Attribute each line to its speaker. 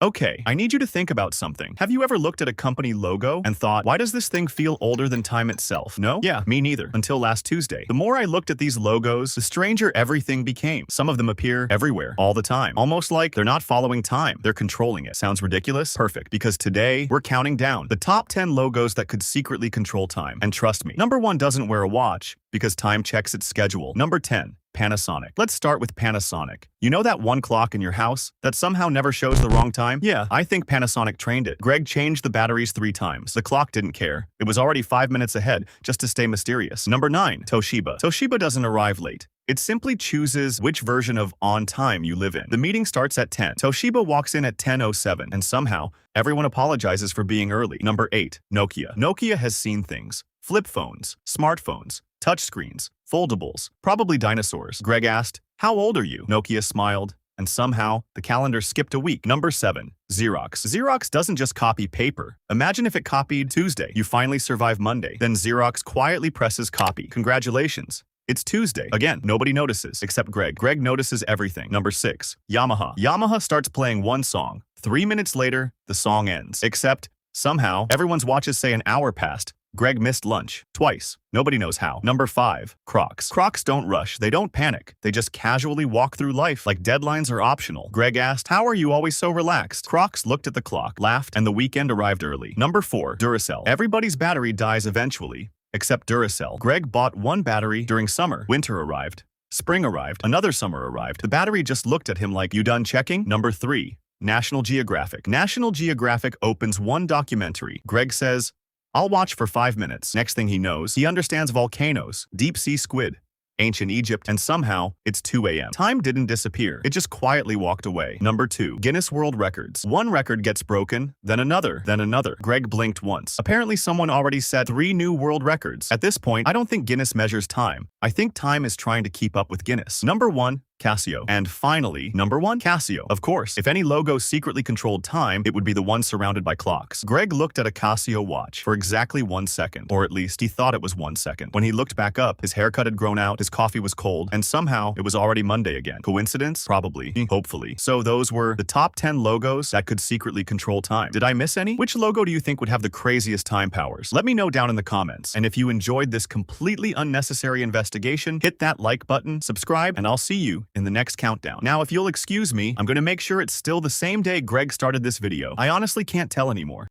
Speaker 1: Okay, I need you to think about something. Have you ever looked at a company logo and thought, why does this thing feel older than time itself? No? Yeah, me neither. Until last Tuesday. The more I looked at these logos, the stranger everything became. Some of them appear everywhere, all the time. Almost like they're not following time, they're controlling it. Sounds ridiculous? Perfect, because today, we're counting down the top 10 logos that could secretly control time. And trust me, number 1 doesn't wear a watch, because time checks its schedule. Number 10. Panasonic. Let's start with Panasonic. You know that one clock in your house that somehow never shows the wrong time? Yeah, I think Panasonic trained it. Greg changed the batteries 3 times. The clock didn't care. It was already 5 minutes ahead just to stay mysterious. Number 9. Toshiba. Toshiba doesn't arrive late. It simply chooses which version of on time you live in. The meeting starts at 10. Toshiba walks in at 10:07, and somehow, everyone apologizes for being early. Number 8. Nokia. Nokia has seen things. Flip phones, smartphones, touchscreens, foldables, probably dinosaurs. Greg asked, "How old are you?" Nokia smiled, and somehow, the calendar skipped a week. Number 7. Xerox. Xerox doesn't just copy paper. Imagine if it copied Tuesday. You finally survive Monday. Then Xerox quietly presses copy. Congratulations. It's Tuesday. Again, nobody notices, except Greg. Greg notices everything. Number 6. Yamaha. Yamaha starts playing one song. 3 minutes later, the song ends. Except, somehow, everyone's watches say an hour passed. Greg missed lunch. Twice. Nobody knows how. Number 5. Crocs. Crocs don't rush. They don't panic. They just casually walk through life like deadlines are optional. Greg asked, "How are you always so relaxed?" Crocs looked at the clock, laughed, and the weekend arrived early. Number 4. Duracell. Everybody's battery dies eventually, except Duracell. Greg bought one battery during summer. Winter arrived. Spring arrived. Another summer arrived. The battery just looked at him like, "You done checking?" Number 3. National Geographic. National Geographic opens one documentary. Greg says, "I'll watch for 5 minutes." Next thing he knows, he understands volcanoes, deep-sea squid, ancient Egypt, and somehow, it's 2 a.m. Time didn't disappear. It just quietly walked away. Number 2. Guinness World Records. One record gets broken, then another, then another. Greg blinked once. Apparently someone already set 3 new world records. At this point, I don't think Guinness measures time. I think time is trying to keep up with Guinness. Number 1. Casio. And finally, number 1, Casio. Of course, if any logo secretly controlled time, it would be the one surrounded by clocks. Greg looked at a Casio watch for exactly 1 second, or at least he thought it was 1 second. When he looked back up, his haircut had grown out, his coffee was cold, and somehow it was already Monday again. Coincidence? Probably. Hopefully. So those were the top 10 logos that could secretly control time. Did I miss any? Which logo do you think would have the craziest time powers? Let me know down in the comments. And if you enjoyed this completely unnecessary investigation, hit that like button, subscribe, and I'll see you in the next countdown. Now, if you'll excuse me, I'm going to make sure it's still the same day Greg started this video. I honestly can't tell anymore.